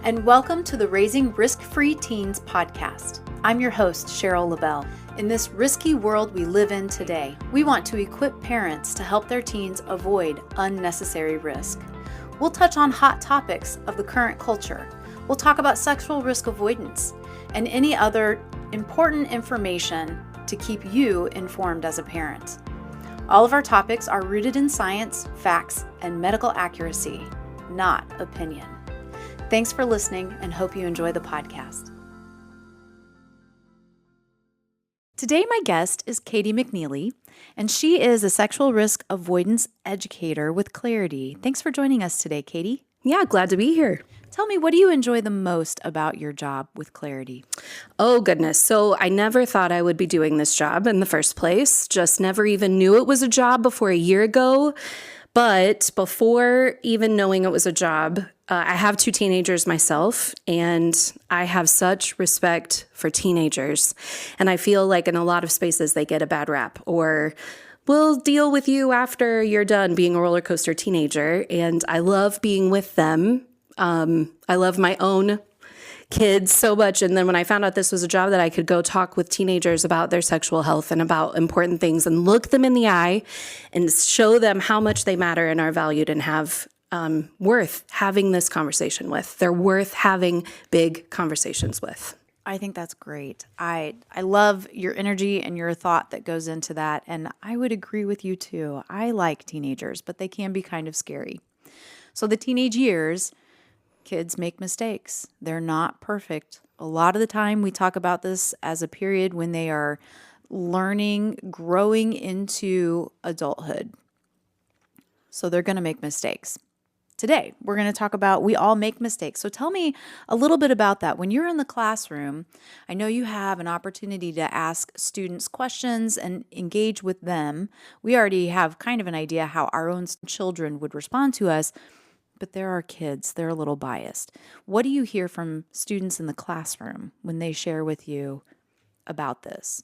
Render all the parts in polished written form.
and welcome to the Raising Risk-Free Teens podcast. I'm your host, Cheryl LaBelle. In this risky world we live in today, we want to equip parents to help their teens avoid unnecessary risk. We'll touch on hot topics of the current culture. We'll talk about sexual risk avoidance and any other important information to keep you informed as a parent. All of our topics are rooted in science, facts, and medical accuracy, not opinion. Thanks for listening and hope you enjoy the podcast. Today, my guest is Katie McNealy, and she is a sexual risk avoidance educator with Clarity. Thanks for joining us today, Katie. Yeah, glad to be here. Tell me, what do you enjoy the most about your job with Clarity? Oh, goodness. So I never thought I would be doing this job in the first place. Just never even knew it was a job before a year ago. But before even knowing it was a job, I have 2 teenagers myself, and I have such respect for teenagers. And I feel like in a lot of spaces they get a bad rap, or we'll deal with you after you're done being a roller coaster teenager. And I love being with them. I love my own kids so much. And then when I found out this was a job that I could go talk with teenagers about their sexual health and about important things and look them in the eye and show them how much they matter and are valued and have worth having this conversation with. They're worth having big conversations with. I think that's great. I love your energy and your thought that goes into that. And I would agree with you too. I like teenagers, but they can be kind of scary. So the teenage years, kids make mistakes. They're not perfect. A lot of the time we talk about this as a period when they are learning, growing into adulthood. So they're going to make mistakes. Today, we're going to talk about we all make mistakes. So tell me a little bit about that. When you're in the classroom, I know you have an opportunity to ask students questions and engage with them. We already have kind of an idea how our own children would respond to us. But there are kids, they're a little biased. What do you hear from students in the classroom when they share with you about this?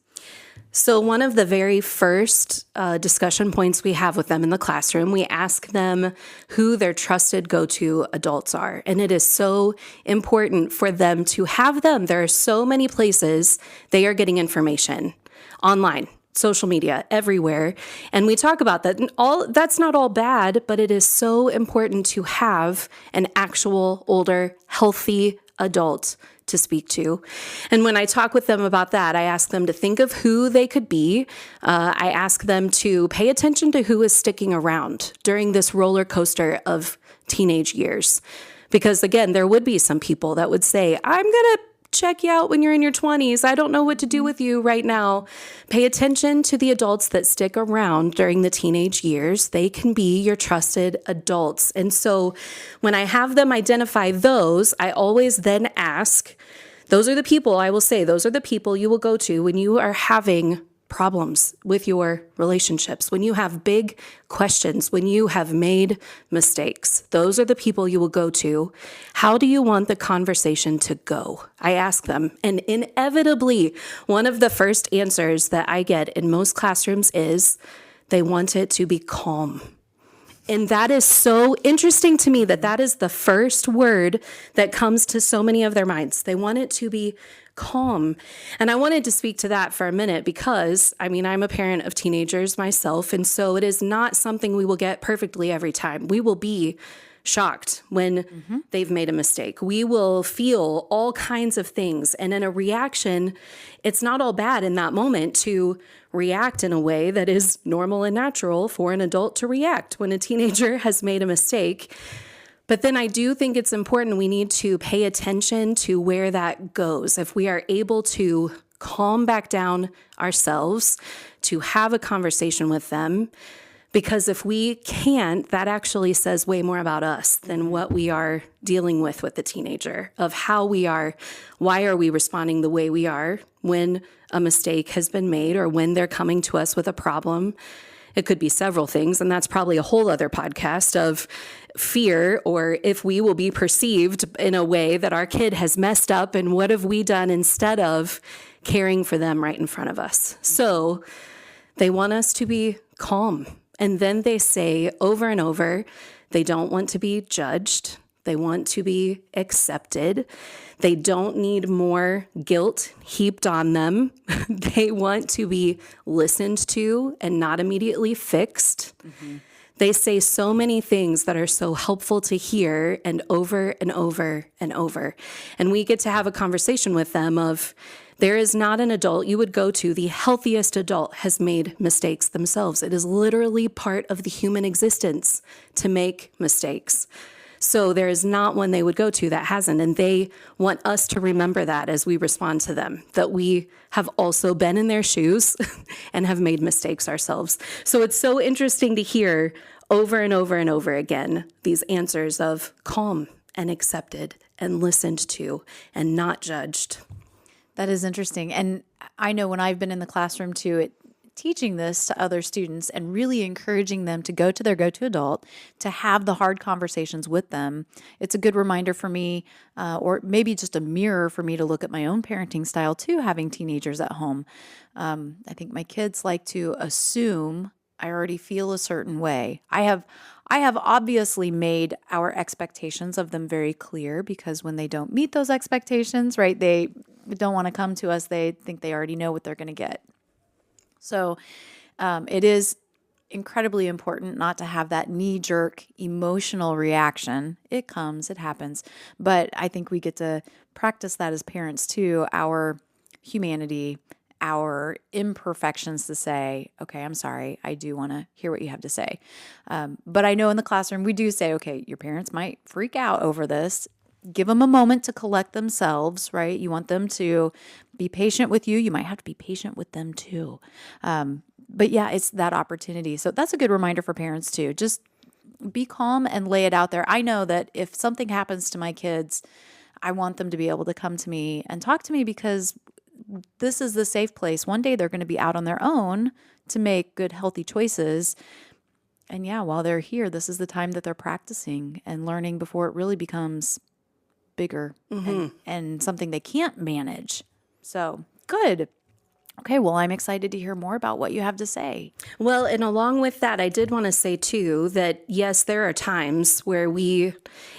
So one of the very first discussion points we have with them in the classroom, we ask them who their trusted go-to adults are. And it is so important for them to have them. There are so many places they are getting information online, social media, everywhere. And we talk about that. And that's not all bad, but it is so important to have an actual older, healthy adult to speak to. And when I talk with them about that, I ask them to think of who they could be. I ask them to pay attention to who is sticking around during this roller coaster of teenage years. Because again, there would be some people that would say, I'm going to check you out when you're in your 20s. I don't know what to do with you right now. Pay attention to the adults that stick around during the teenage years. They can be your trusted adults. And so when I have them identify those, I always then ask, those are the people you will go to when you are having problems with your relationships, when you have big questions, when you have made mistakes. Those are the people you will go to. How do you want the conversation to go? I ask them. And inevitably, one of the first answers that I get in most classrooms is they want it to be calm. And that is so interesting to me that is the first word that comes to so many of their minds. They want it to be calm. And I wanted to speak to that for a minute because, I'm a parent of teenagers myself, and so it is not something we will get perfectly every time. We will be shocked when they've made a mistake. We will feel all kinds of things. And in a reaction, it's not all bad in that moment to react in a way that is normal and natural for an adult to react when a teenager has made a mistake. But then I do think it's important we need to pay attention to where that goes. If we are able to calm back down ourselves, to have a conversation with them, because if we can't, that actually says way more about us than what we are dealing with the teenager, of how we are, why are we responding the way we are when a mistake has been made or when they're coming to us with a problem. It could be several things, and that's probably a whole other podcast of fear, or if we will be perceived in a way that our kid has messed up, and what have we done instead of caring for them right in front of us. So they want us to be calm. And then they say over and over, they don't want to be judged. They want to be accepted. They don't need more guilt heaped on them. They want to be listened to and not immediately fixed. Mm-hmm. They say so many things that are so helpful to hear, and over and over and over. And we get to have a conversation with them of, there is not an adult you would go to. The healthiest adult has made mistakes themselves. It is literally part of the human existence to make mistakes. So there is not one they would go to that hasn't. And they want us to remember that as we respond to them, that we have also been in their shoes and have made mistakes ourselves. So it's so interesting to hear over and over and over again these answers of calm and accepted and listened to and not judged. That is interesting. And I know when I've been in the classroom too, teaching this to other students and really encouraging them to go to their go-to adult, to have the hard conversations with them. It's a good reminder for me, or maybe just a mirror for me to look at my own parenting style too, having teenagers at home. I think my kids like to assume I already feel a certain way. I have obviously made our expectations of them very clear, because when they don't meet those expectations, right, they don't want to come to us. They think they already know what they're going to get. So it is incredibly important not to have that knee-jerk emotional reaction. It comes, it happens. But I think we get to practice that as parents too, our humanity, our imperfections, to say, okay, I'm sorry, I do want to hear what you have to say. But I know in the classroom we do say, okay, your parents might freak out over this. Give them a moment to collect themselves, right? You want them to be patient with you. You might have to be patient with them too. But yeah, it's that opportunity. So that's a good reminder for parents too. Just be calm and lay it out there. I know that if something happens to my kids, I want them to be able to come to me and talk to me, because this is the safe place. One day they're going to be out on their own to make good, healthy choices. And yeah, while they're here, this is the time that they're practicing and learning before it really becomes bigger and something they can't manage. So good. Okay, well, I'm excited to hear more about what you have to say. Well, and along with that, I did want to say too that yes, there are times where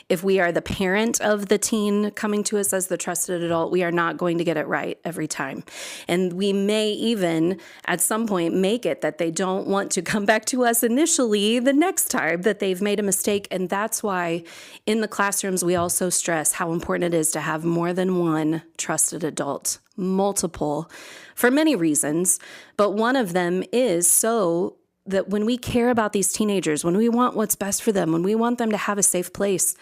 if we are the parent of the teen coming to us as the trusted adult, we are not going to get it right every time. And we may even at some point make it that they don't want to come back to us initially the next time that they've made a mistake. And that's why in the classrooms, we also stress how important it is to have more than one trusted adult. Multiple, for many reasons, but one of them is so that when we care about these teenagers, when we want what's best for them, when we want them to have a safe place,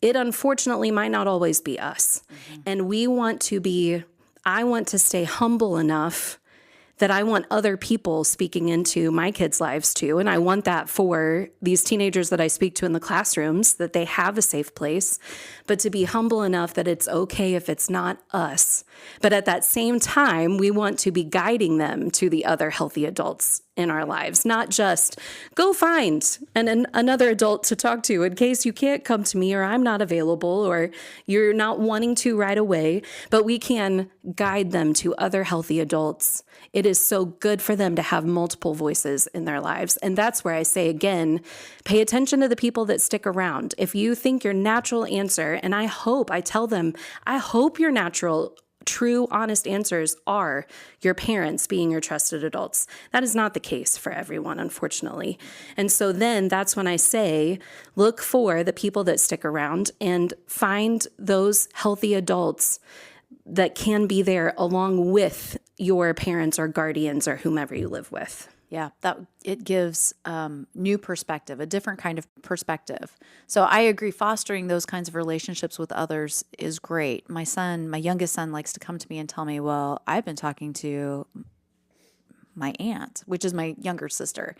it unfortunately might not always be us. Mm-hmm. And I want to stay humble enough that I want other people speaking into my kids' lives too. And I want that for these teenagers that I speak to in the classrooms, that they have a safe place, but to be humble enough that it's okay if it's not us. But at that same time, we want to be guiding them to the other healthy adults in our lives, not just go find another adult to talk to in case you can't come to me or I'm not available or you're not wanting to right away, but we can guide them to other healthy adults. It is so good for them to have multiple voices in their lives. And that's where I say again, pay attention to the people that stick around. If you think your natural answer, and I tell them, I hope your natural true, honest answers are your parents being your trusted adults. That is not the case for everyone, unfortunately. And so then that's when I say, look for the people that stick around and find those healthy adults that can be there along with your parents or guardians or whomever you live with. Yeah, that it gives new perspective, a different kind of perspective. So I agree, fostering those kinds of relationships with others is great. My youngest son likes to come to me and tell me, well, I've been talking to my aunt, which is my younger sister.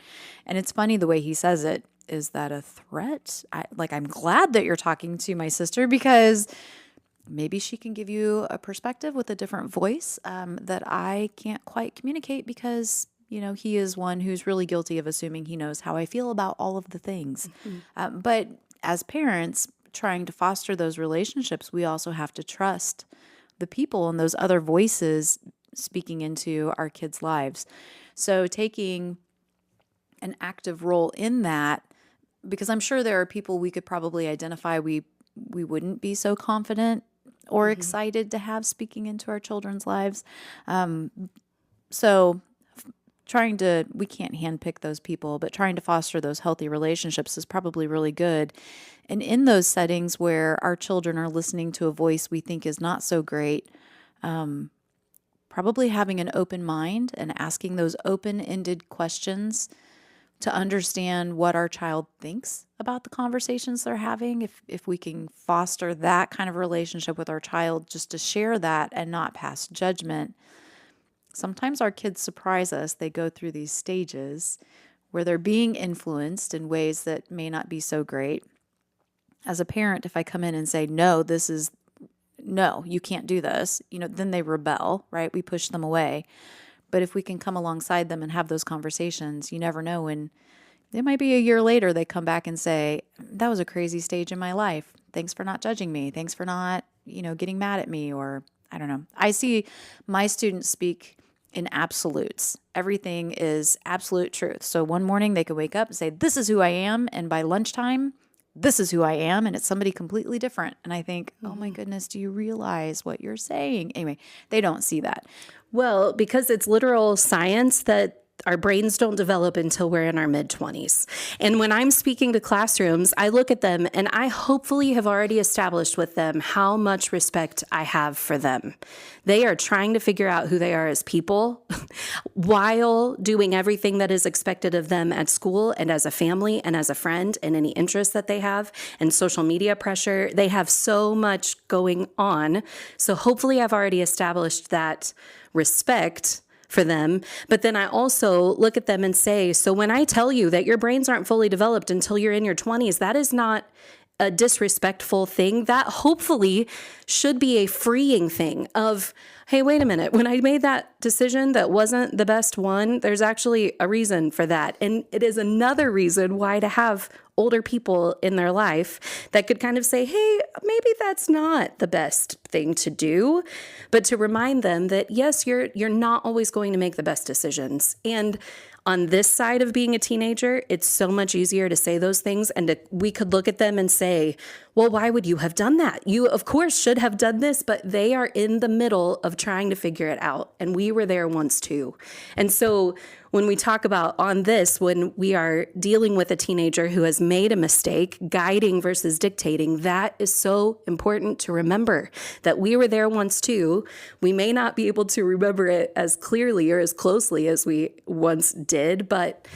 And it's funny the way he says it. Is that a threat? I'm glad that you're talking to my sister, because maybe she can give you a perspective with a different voice that I can't quite communicate, because he is one who's really guilty of assuming he knows how I feel about all of the things. Mm-hmm. But as parents trying to foster those relationships, we also have to trust the people and those other voices speaking into our kids' lives. So taking an active role in that, because I'm sure there are people we could probably identify we we wouldn't be so confident or excited to have speaking into our children's lives. So we can't handpick those people, but trying to foster those healthy relationships is probably really good. And in those settings where our children are listening to a voice we think is not so great, probably having an open mind and asking those open-ended questions to understand what our child thinks about the conversations they're having. If we can foster that kind of relationship with our child, just to share that and not pass judgment. Sometimes our kids surprise us. They go through these stages where they're being influenced in ways that may not be so great. As a parent, if I come in and say, no, you can't do this, then they rebel, right? We push them away. But if we can come alongside them and have those conversations, you never know when it might be a year later they come back and say, that was a crazy stage in my life. Thanks for not judging me. Thanks for not, getting mad at me, or I don't know. I see my students speak in absolutes. Everything is absolute truth. So one morning they could wake up and say, this is who I am. And by lunchtime, this is who I am. And it's somebody completely different. And I think, oh my goodness, do you realize what you're saying? Anyway, they don't see that. Well, because it's literal science that our brains don't develop until we're in our mid-20s. And when I'm speaking to classrooms, I look at them and I hopefully have already established with them how much respect I have for them. They are trying to figure out who they are as people while doing everything that is expected of them at school and as a family and as a friend, and any interests that they have, and social media pressure. They have so much going on. So hopefully I've already established that respect for them. But then I also look at them and say, so when I tell you that your brains aren't fully developed until you're in your 20s, that is not a disrespectful thing. That hopefully should be a freeing thing of, hey, wait a minute, when I made that decision that wasn't the best one, there's actually a reason for that. And it is another reason why to have older people in their life that could kind of say, hey, maybe that's not the best thing to do, but to remind them that, yes, you're not always going to make the best decisions. And on this side of being a teenager, it's so much easier to say those things, and we could look at them and say, well, why would you have done that? You, of course, should have done this, but they are in the middle of trying to figure it out, and we were there once too. And so when we talk about on this, when we are dealing with a teenager who has made a mistake, guiding versus dictating, that is so important to remember that we were there once too. We may not be able to remember it as clearly or as closely as we once did, but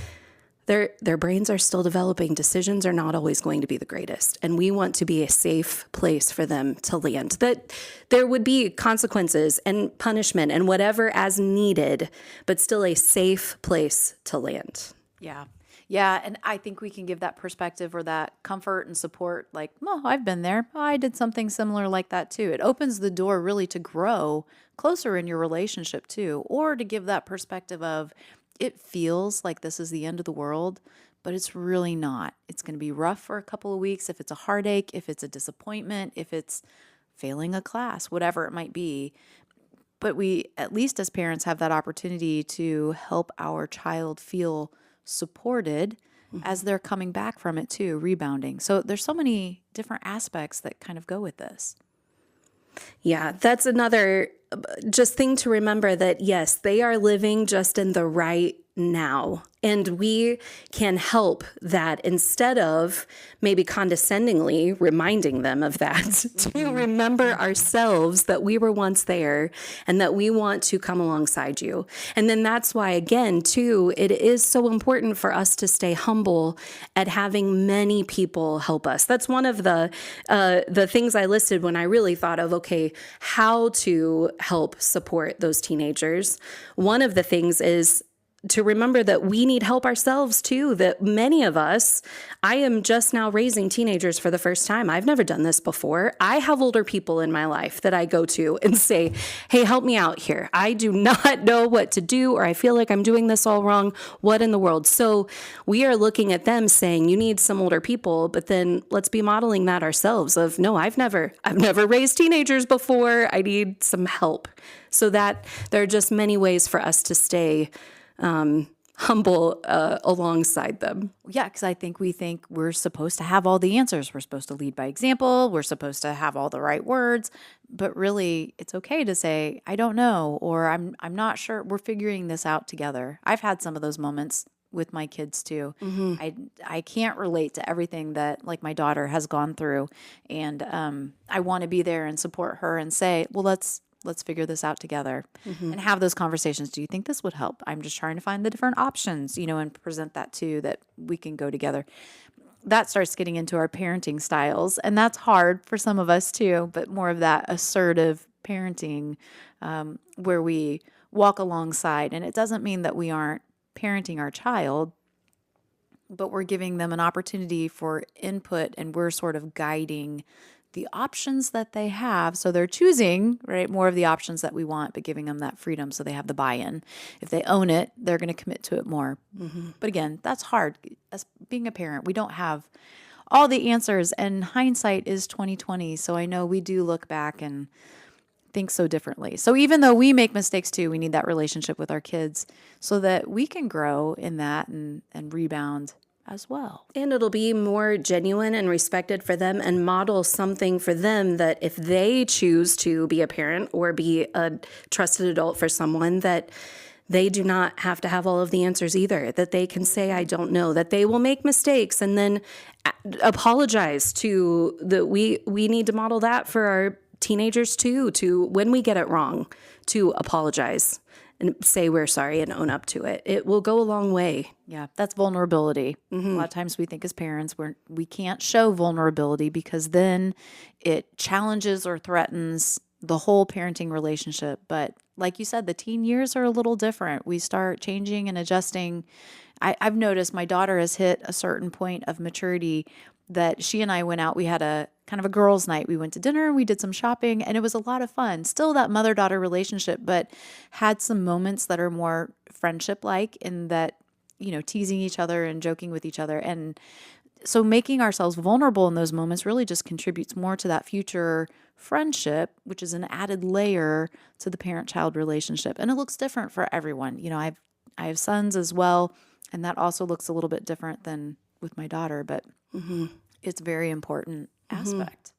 their brains are still developing. Decisions are not always going to be the greatest. And we want to be a safe place for them to land. That there would be consequences and punishment and whatever as needed, but still a safe place to land. Yeah. Yeah. And I think we can give that perspective or that comfort and support, like, oh, I've been there. Oh, I did something similar like that too. It opens the door really to grow closer in your relationship too, or to give that perspective of, it feels like this is the end of the world, but it's really not. It's going to be rough for a couple of weeks. If it's a heartache, if it's a disappointment, if it's failing a class, whatever it might be. But we, at least as parents, have that opportunity to help our child feel supported as they're coming back from it too, rebounding. So there's so many different aspects that kind of go with this. Yeah, that's another just thing to remember, that yes, they are living just in the right now. And we can help that instead of maybe condescendingly reminding them of that, to remember ourselves that we were once there and that we want to come alongside you. And then that's why, again, too, it is so important for us to stay humble at having many people help us. That's one of the things I listed when I really thought of, okay, how to help support those teenagers. One of the things is to remember that we need help ourselves too, that many of us, I am just now raising teenagers for the first time. I've never done this before. I have older people in my life that I go to and say, hey, help me out here. I do not know what to do, or I feel like I'm doing this all wrong. What in the world? So we are looking at them saying, you need some older people, but then let's be modeling that ourselves of, no, I've never raised teenagers before. I need some help. So that there are just many ways for us to stay humble alongside them. Yeah, because I think we think we're supposed to have all the answers. We're supposed to lead by example. We're supposed to have all the right words. But really, it's okay to say, I don't know, or I'm not sure. We're figuring this out together. I've had some of those moments with my kids too. I can't relate to everything that like my daughter has gone through, and I want to be there and support her and say, well, let's figure this out together and have those conversations. Do you think this would help? I'm just trying to find the different options, and present that too, that we can go together. That starts getting into our parenting styles, and that's hard for some of us too, but more of that assertive parenting, where we walk alongside. And it doesn't mean that we aren't parenting our child, but we're giving them an opportunity for input, and we're sort of guiding the options that they have. So they're choosing, right, more of the options that we want, but giving them that freedom so they have the buy-in. If they own it, they're going to commit to it more. But again, that's hard. As being a parent, we don't have all the answers, and hindsight is 2020. So I know we do look back and think so differently. So even though we make mistakes too, we need that relationship with our kids so that we can grow in that and rebound as well. And it'll be more genuine and respected for them, and model something for them that if they choose to be a parent or be a trusted adult for someone, that they do not have to have all of the answers either, that they can say, I don't know, that they will make mistakes and then apologize to we need to model that for our teenagers too, to when we get it wrong, to apologize and say we're sorry and own up to it. It will go a long way. Yeah, that's vulnerability. A lot of times we think as parents we can't show vulnerability because then it challenges or threatens the whole parenting relationship. But like you said, the teen years are a little different. We start changing and adjusting. I've noticed my daughter has hit a certain point of maturity that she and I went out. We had a kind of a girls' night. We went to dinner, we did some shopping, and it was a lot of fun. Still that mother-daughter relationship, but had some moments that are more friendship-like in that, teasing each other and joking with each other. And so making ourselves vulnerable in those moments really just contributes more to that future friendship, which is an added layer to the parent-child relationship. And it looks different for everyone. I have sons as well, and that also looks a little bit different than with my daughter, but it's a very important aspect.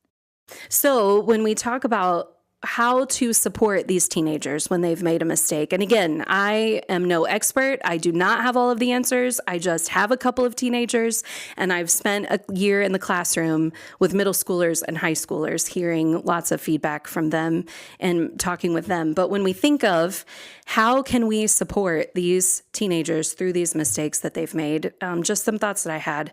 So when we talk about how to support these teenagers when they've made a mistake. And again, I am no expert. I do not have all of the answers. I just have a couple of teenagers, and I've spent a year in the classroom with middle schoolers and high schoolers, hearing lots of feedback from them and talking with them. But when we think of how can we support these teenagers through these mistakes that they've made, just some thoughts that I had.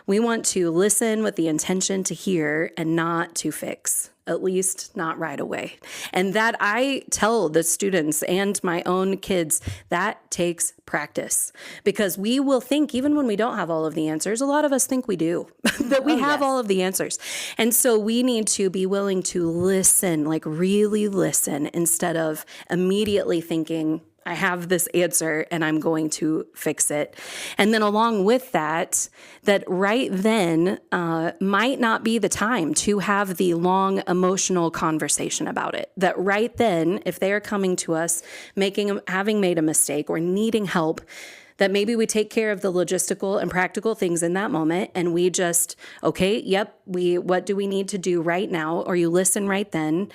We want to listen with the intention to hear and not to fix. At least not right away. And that I tell the students and my own kids, that takes practice, because we will think, even when we don't have all of the answers, a lot of us think we do, that we have all of the answers. And so we need to be willing to listen, like really listen, instead of immediately thinking, I have this answer and I'm going to fix it. And then along with that right then might not be the time to have the long emotional conversation about it. That right then, if they are coming to us having made a mistake or needing help, that maybe we take care of the logistical and practical things in that moment, and we just, okay, yep, what do we need to do right now? Or you listen right then,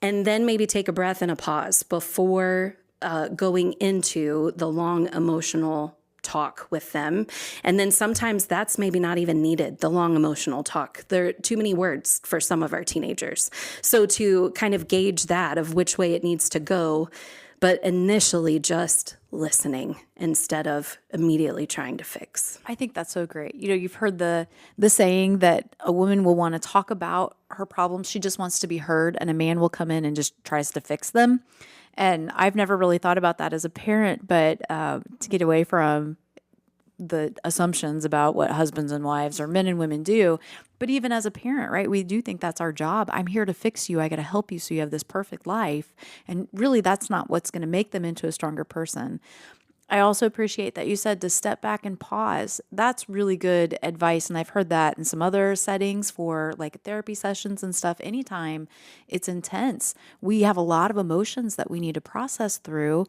and then maybe take a breath and a pause before going into the long emotional talk with them. And then sometimes that's maybe not even needed, the long emotional talk. There are too many words for some of our teenagers. So to kind of gauge that of which way it needs to go, but initially just listening instead of immediately trying to fix. I think that's so great. You've heard the saying that a woman will want to talk about her problems. She just wants to be heard, and a man will come in and just tries to fix them. And I've never really thought about that as a parent, but to get away from the assumptions about what husbands and wives or men and women do. But even as a parent, right, we do think that's our job. I'm here to fix you. I got to help you so you have this perfect life. And really, that's not what's going to make them into a stronger person. I also appreciate that you said to step back and pause. That's really good advice. And I've heard that in some other settings for like therapy sessions and stuff. Anytime it's intense, we have a lot of emotions that we need to process through.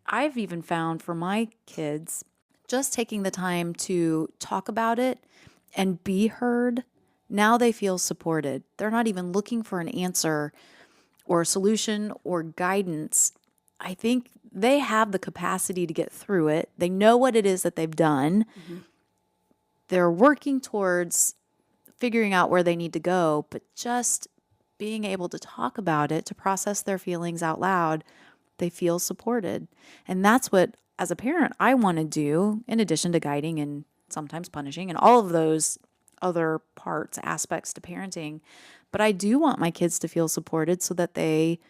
I've even found for my kids, just taking the time to talk about it and be heard, now they feel supported. They're not even looking for an answer or a solution or guidance. I think they have the capacity to get through it. They know what it is that they've done. They're working towards figuring out where they need to go, but just being able to talk about it, to process their feelings out loud, they feel supported. And that's what, as a parent, I want to do, in addition to guiding and sometimes punishing and all of those other parts, aspects to parenting. But I do want my kids to feel supported so that they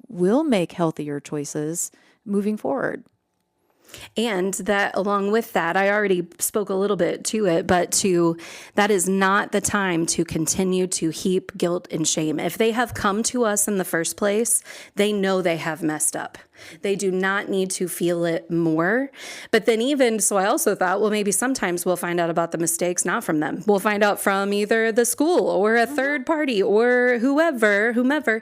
will make healthier choices moving forward. And that along with that, I already spoke a little bit to it, but that is not the time to continue to heap guilt and shame. If they have come to us in the first place, they know they have messed up. They do not need to feel it more. But then even, so I also thought, well, maybe sometimes we'll find out about the mistakes, not from them. We'll find out from either the school or a third party or whomever.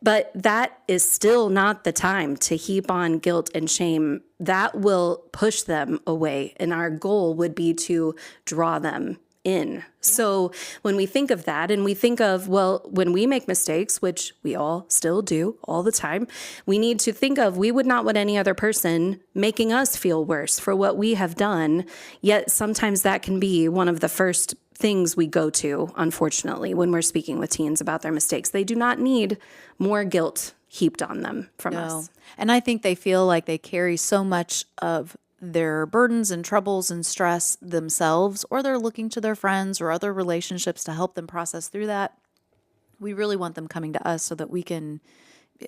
But that is still not the time to heap on guilt and shame. That will push them away. And our goal would be to draw them in. So when we think of that and we think of, well, when we make mistakes, which we all still do all the time, we need to think of, we would not want any other person making us feel worse for what we have done. Yet sometimes that can be one of the first things we go to, unfortunately, when we're speaking with teens about their mistakes. They do not need more guilt heaped on them from us. And I think they feel like they carry so much of their burdens and troubles and stress themselves, or they're looking to their friends or other relationships to help them process through that. We really want them coming to us so that we can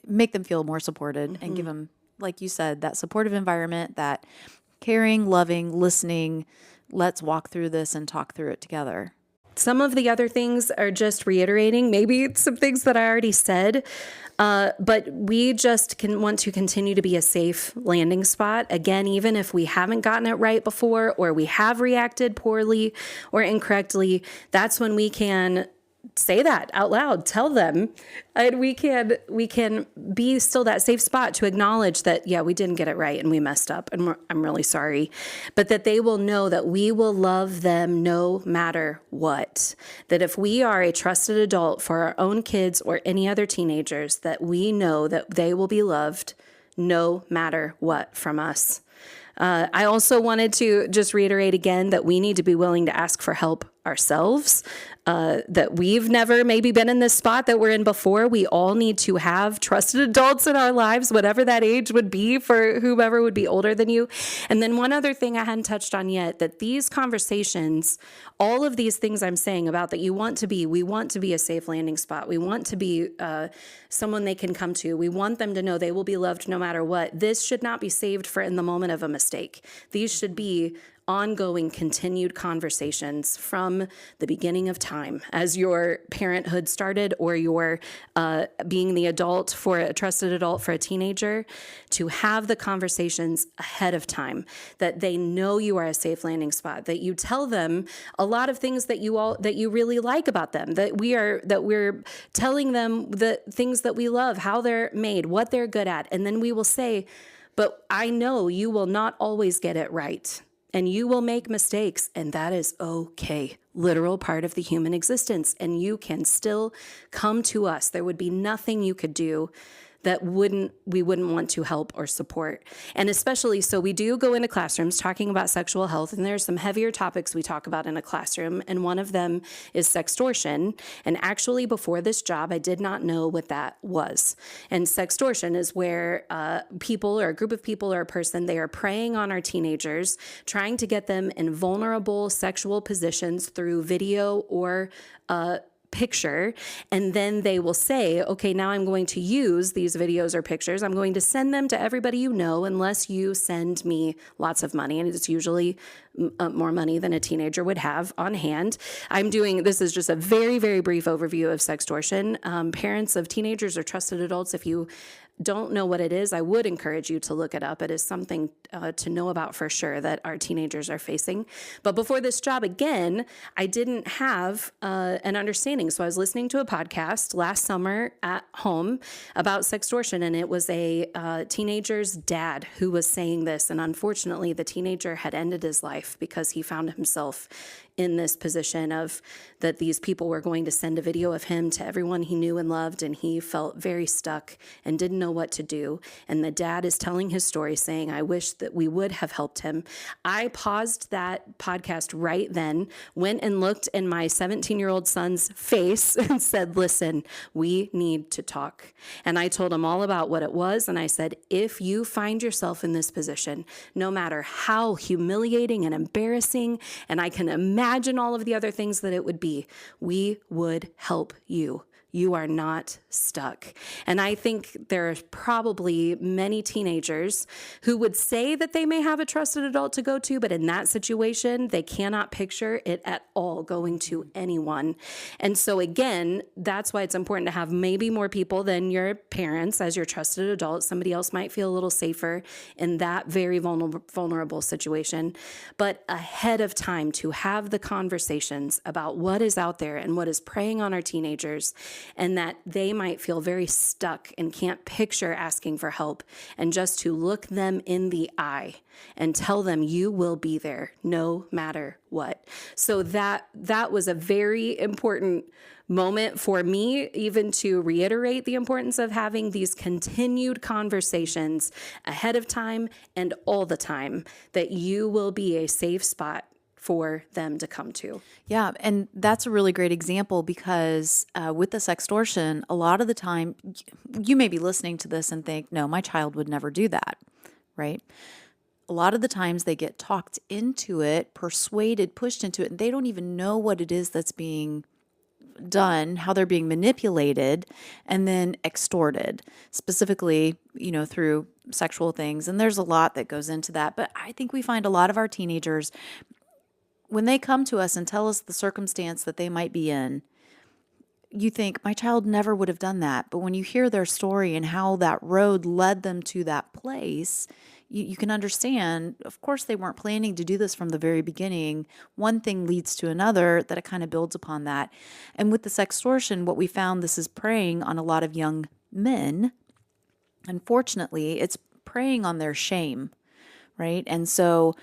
make them feel more supported and give them, like you said, that supportive environment, that caring, loving, listening, let's walk through this and talk through it together. Some of the other things are just reiterating maybe some things that I already said, but we just want to continue to be a safe landing spot. Again, even if we haven't gotten it right before, or we have reacted poorly or incorrectly, that's when we can say that out loud, tell them, and we can be still that safe spot to acknowledge that, yeah, we didn't get it right and we messed up and I'm really sorry, but that they will know that we will love them no matter what. That if we are a trusted adult for our own kids or any other teenagers, that we know that they will be loved no matter what from us. I also wanted to just reiterate again that we need to be willing to ask for help ourselves, that we've never maybe been in this spot that we're in before. We all need to have trusted adults in our lives, whatever that age would be for whomever would be older than you. And then one other thing I hadn't touched on yet, that these conversations, all of these things I'm saying about that we want to be a safe landing spot. We want to be someone they can come to. We want them to know they will be loved no matter what. This should not be saved for in the moment of a mistake. These should be ongoing, continued conversations from the beginning of time, as your parenthood started, or your being the adult for a trusted adult for a teenager, to have the conversations ahead of time, that they know you are a safe landing spot, that you tell them a lot of things that you really like about them, that we're telling them the things that we love, how they're made, what they're good at, and then we will say, but I know you will not always get it right. And you will make mistakes, and that is okay. Literal part of the human existence. And you can still come to us. There would be nothing you could do that we wouldn't want to help or support. And especially, so we do go into classrooms talking about sexual health, and there's some heavier topics we talk about in a classroom, and one of them is sextortion. And actually, before this job, I did not know what that was. And sextortion is where people, or a group of people, or a person, they are preying on our teenagers, trying to get them in vulnerable sexual positions through video or picture, and then they will say, okay, now I'm going to use these videos or pictures. I'm going to send them to everybody you know, unless you send me lots of money. And it's usually more money than a teenager would have on hand. This is just a very, very brief overview of sextortion. Parents of teenagers or trusted adults, if you don't know what it is, I would encourage you to look it up. It is something to know about for sure that our teenagers are facing. But before this job, again, I didn't have an understanding. So I was listening to a podcast last summer at home about sextortion, and it was a teenager's dad who was saying this. And unfortunately, the teenager had ended his life because he found himself in this position of that these people were going to send a video of him to everyone he knew and loved, and he felt very stuck and didn't know what to do. And the dad is telling his story saying, I wish that we would have helped him. I paused that podcast right then, went and looked in my 17-year-old son's face and said, listen, we need to talk. And I told him all about what it was. And I said, if you find yourself in this position, no matter how humiliating and embarrassing, and I can imagine all of the other things that it would be, we would help you. You are not stuck. And I think there are probably many teenagers who would say that they may have a trusted adult to go to, but in that situation, they cannot picture it at all going to anyone. And so again, that's why it's important to have maybe more people than your parents as your trusted adult. Somebody else might feel a little safer in that very vulnerable situation. But ahead of time, to have the conversations about what is out there and what is preying on our teenagers, and that they might feel very stuck and can't picture asking for help, and just to look them in the eye and tell them you will be there no matter what. So that was a very important moment for me, even to reiterate the importance of having these continued conversations ahead of time and all the time, that you will be a safe spot for them to come to. Yeah, and that's a really great example because with the sextortion, a lot of the time, you may be listening to this and think, no, my child would never do that, right? A lot of the times they get talked into it, persuaded, pushed into it, and they don't even know what it is that's being done, how they're being manipulated, and then extorted, specifically, through sexual things. And there's a lot that goes into that. But I think we find a lot of our teenagers, when they come to us and tell us the circumstance that they might be in, you think, my child never would have done that. But when you hear their story and how that road led them to that place, you can understand, of course, they weren't planning to do this from the very beginning. One thing leads to another, that it kind of builds upon that. And with the sextortion, what we found, this is preying on a lot of young men. Unfortunately, it's preying on their shame. Right. And so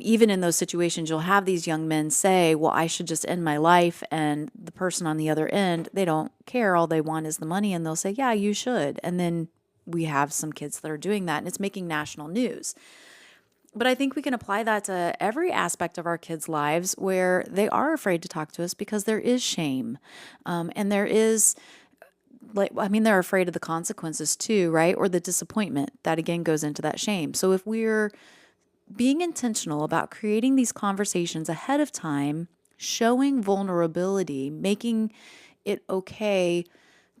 even in those situations, you'll have these young men say, well, I should just end my life. And the person on the other end, they don't care. All they want is the money. And they'll say, yeah, you should. And then we have some kids that are doing that, and it's making national news. But I think we can apply that to every aspect of our kids' lives where they are afraid to talk to us because there is shame. And there is, they're afraid of the consequences too, right? Or the disappointment that again goes into that shame. So if we're being intentional about creating these conversations ahead of time, showing vulnerability, making it okay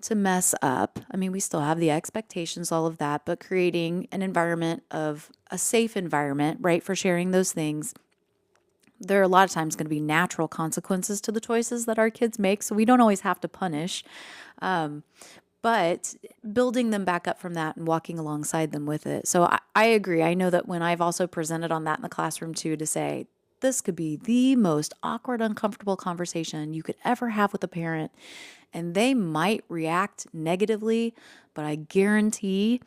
to mess up. We still have the expectations, all of that, but creating an environment of a safe environment, right, for sharing those things. There are a lot of times going to be natural consequences to the choices that our kids make, so we don't always have to punish. But building them back up from that and walking alongside them with it. So I agree. I know that when I've also presented on that in the classroom too, to say, this could be the most awkward, uncomfortable conversation you could ever have with a parent. And they might react negatively, but I guarantee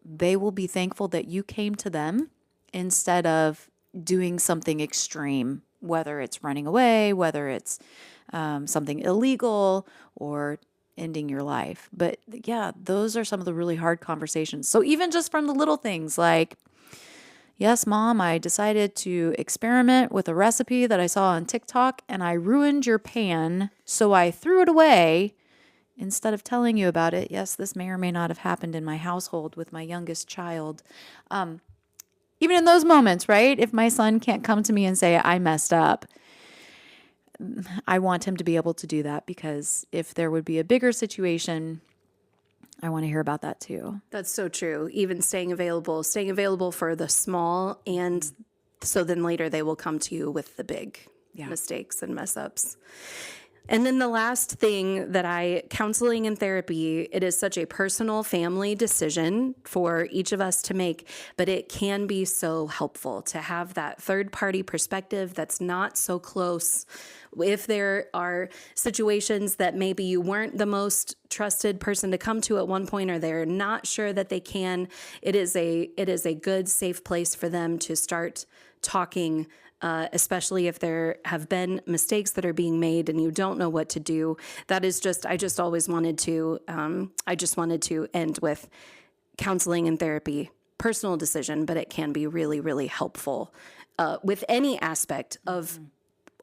they will be thankful that you came to them instead of doing something extreme, whether it's running away, whether it's something illegal or ending your life. But yeah, those are some of the really hard conversations. So even just from the little things like, yes, Mom, I decided to experiment with a recipe that I saw on TikTok and I ruined your pan, so I threw it away instead of telling you about it. Yes, this may or may not have happened in my household with my youngest child. Even in those moments, right? If my son can't come to me and say, I messed up, I want him to be able to do that, because if there would be a bigger situation, I want to hear about that too. That's so true. Even staying available for the small, and so then later they will come to you with the big mistakes and mess ups. And then the last thing counseling and therapy, it is such a personal family decision for each of us to make, but it can be so helpful to have that third party perspective that's not so close. If there are situations that maybe you weren't the most trusted person to come to at one point, or they're not sure that they can, it is a good, safe place for them to start talking, especially if there have been mistakes that are being made and you don't know what to do. I just wanted to end with counseling and therapy, personal decision, but it can be really, really helpful with any aspect of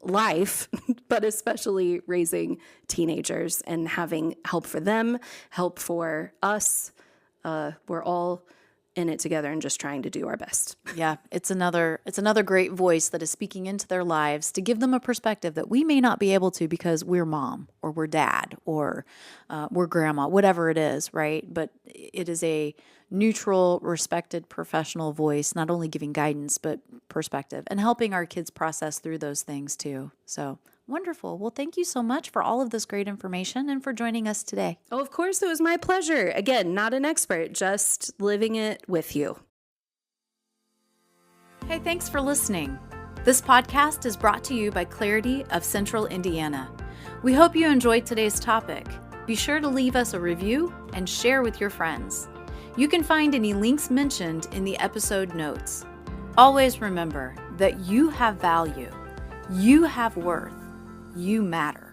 life, but especially raising teenagers and having help for them, help for us. We're all in it together and just trying to do our best. Yeah, it's another great voice that is speaking into their lives to give them a perspective that we may not be able to because we're mom or we're dad or we're grandma, whatever it is, right? But it is a neutral, respected, professional voice, not only giving guidance, but perspective and helping our kids process through those things too. So wonderful. Well, thank you so much for all of this great information and for joining us today. Oh, of course, it was my pleasure. Again, not an expert, just living it with you. Hey, thanks for listening. This podcast is brought to you by Clarity of Central Indiana. We hope you enjoyed today's topic. Be sure to leave us a review and share with your friends. You can find any links mentioned in the episode notes. Always remember that you have value, you have worth, you matter.